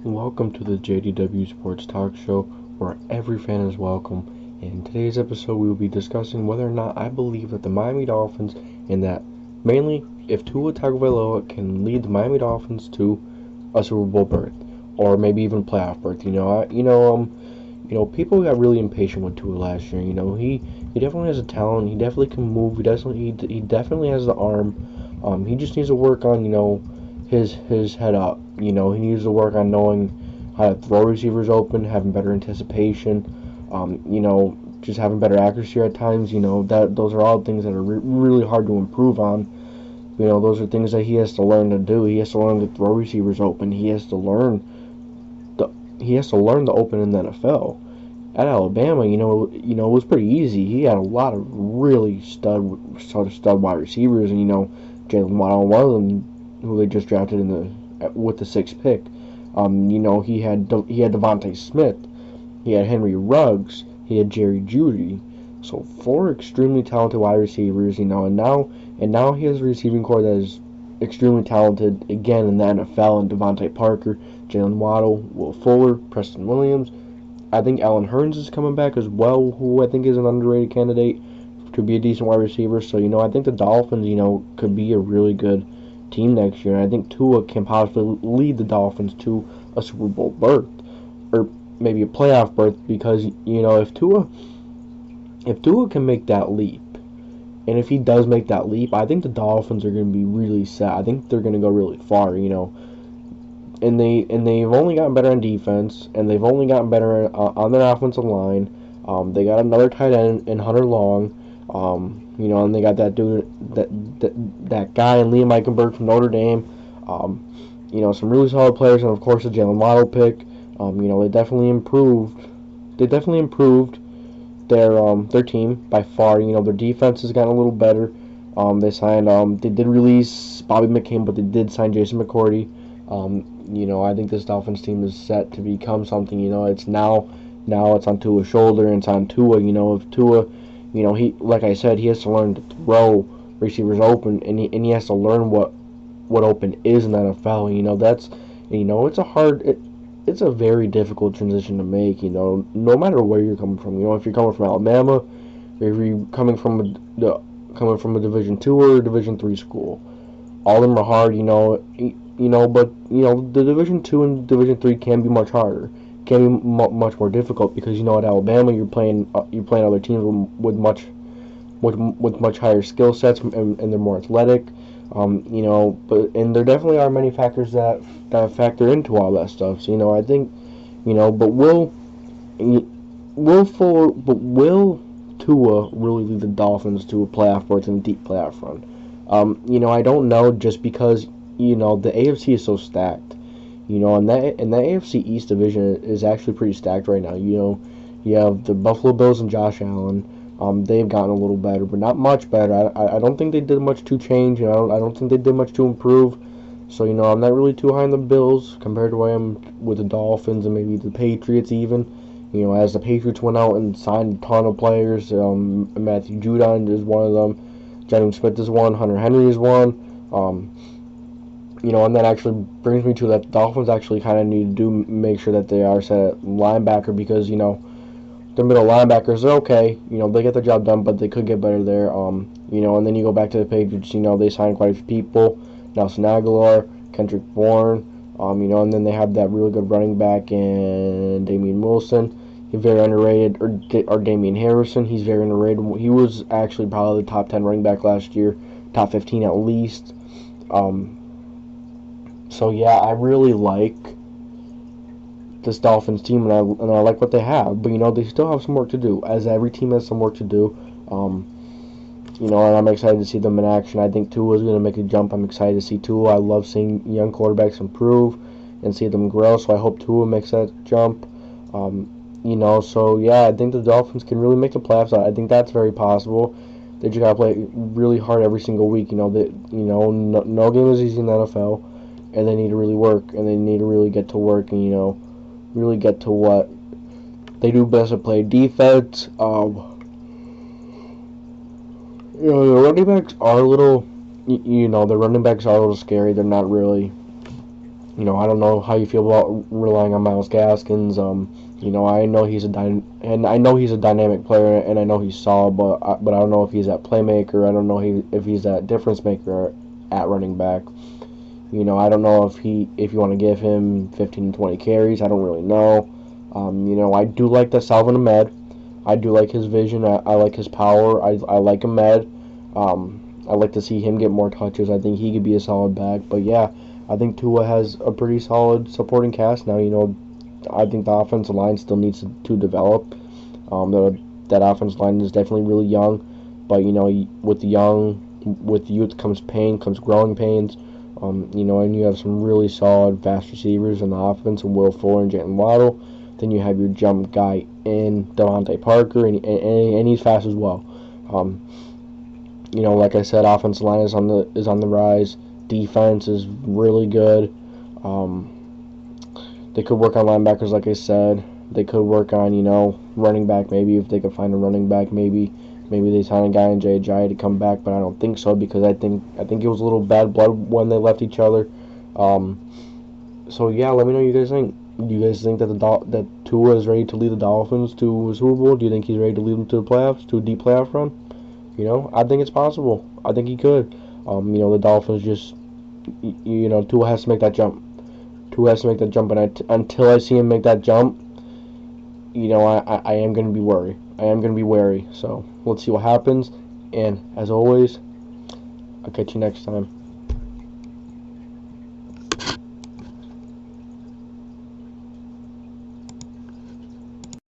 Welcome to the JDW Sports Talk Show, where every fan is welcome. In today's episode, we will be discussing whether or not I believe that the Miami Dolphins, and that mainly if Tua Tagovailoa can lead the Miami Dolphins to a Super Bowl berth, or maybe even playoff berth. People got really impatient with Tua last year. He definitely has a talent. He definitely can move. He definitely has the arm. He just needs to work on his head up. He needs to work on knowing how to throw receivers open, having better anticipation. Just having better accuracy at times. Those are all things that are really hard to improve on. Those are things that he has to learn to do. He has to learn to throw receivers open. He has to learn to open in the NFL. At Alabama, it was pretty easy. He had a lot of really stud wide receivers, and Jalen Waddle, one of them, who they just drafted with the sixth pick. He had Devontae Smith, he had Henry Ruggs, he had Jerry Jeudy. So four extremely talented wide receivers, and now he has a receiving core that is extremely talented again in the NFL, and Devontae Parker, Jalen Waddle, Will Fuller, Preston Williams. I think Allen Hurns is coming back as well, who I think is an underrated candidate to be a decent wide receiver. So, I think the Dolphins, could be a really good team next year. And I think Tua can possibly lead the Dolphins to a Super Bowl berth, or maybe a playoff berth, because, if Tua can make that leap, and if he does make that leap, I think the Dolphins are going to be really set. I think they're going to go really far, and they've only gotten better on defense, and they've only gotten better on their offensive line. They got another tight end in Hunter Long, and they got that dude, that guy in Liam Eichenberg from Notre Dame. Some really solid players, and of course the Jalen Waddle pick. They definitely improved. They definitely improved their team by far. Their defense has gotten a little better. They did release Bobby McCain, but they did sign Jason McCourty. I think this Dolphins team is set to become something. It's now it's on Tua's shoulder, and it's on Tua. If Tua, like I said, he has to learn to throw receivers open, and he has to learn what open is in the NFL. It's a very difficult transition to make. No matter where you're coming from. If you're coming from Alabama, or if you're coming from a Division II or Division III school, all of them are hard. But the Division II and Division III can be much harder, can be much more difficult, because at Alabama you're playing other teams with much higher skill sets, and they're more athletic. And there definitely are many factors that factor into all that stuff. So I think, but will Tua really lead the Dolphins to a playoff berth and a deep playoff run? I don't know, just because the AFC is so stacked. And that AFC East division is actually pretty stacked right now. You have the Buffalo Bills and Josh Allen. They've gotten a little better, but not much better. I don't think they did much to change, and I don't think they did much to improve. So, I'm not really too high on the Bills compared to where I am with the Dolphins and maybe the Patriots even. As the Patriots went out and signed a ton of players, Matthew Judon is one of them. Jennings Smith is one. Hunter Henry is one. And that actually brings me to that the Dolphins actually kind of need to make sure that they are set at linebacker, because, their middle linebackers are okay. They get the job done, but they could get better there. And then you go back to the Patriots. They signed quite a few people. Nelson Aguilar, Kendrick Bourne. And then they have that really good running back in Damian Wilson. He's very underrated. Or Damian Harrison. He's very underrated. He was actually probably the top 10 running back last year, top 15 at least. So yeah, I really like this Dolphins team, and I like what they have, but they still have some work to do, as every team has some work to do. And I'm excited to see them in action. I think Tua is going to make a jump. I'm excited to see Tua. I love seeing young quarterbacks improve and see them grow, so I hope Tua makes that jump. So yeah, I think the Dolphins can really make the playoffs. I think that's very possible. They just got to play really hard every single week. No game is easy in the NFL, and they need to really work, and they need to really get to work, and really get to what they do best at play defense. The running backs are a little, the running backs are a little scary. They're not really I don't know how you feel about relying on Myles Gaskins. I know he's a dynamic player, and I know he's solid, but I don't know if he's that playmaker. I don't know if he's that difference maker at running back. I don't know if you want to give him 15 to 20 carries. I don't really know. I do like the Salvin Ahmed. I do like his vision. I like his power. I like Ahmed. I like to see him get more touches. I think he could be a solid back. But yeah, I think Tua has a pretty solid supporting cast now. I think the offensive line still needs to develop. That offensive line is definitely really young, but with youth comes pain, comes growing pains. And you have some really solid, fast receivers in the offense, and Will Fuller and Jalen Waddle. Then you have your jump guy in Devontae Parker, and he's fast as well. Like I said, offensive line is on the rise. Defense is really good. They could work on linebackers, like I said. They could work on running back, maybe if they could find a running back. Maybe they sign a guy in JJ to come back, but I don't think so because I think it was a little bad blood when they left each other. So yeah, let me know what you guys think. Do you guys think that Tua is ready to lead the Dolphins to a Super Bowl? Do you think he's ready to lead them to the playoffs, to a deep playoff run? I think it's possible. I think he could. The Dolphins just, Tua has to make that jump. Tua has to make that jump, and until I see him make that jump, I am going to be worried. I am going to be wary. So let's see what happens. And as always, I'll catch you next time.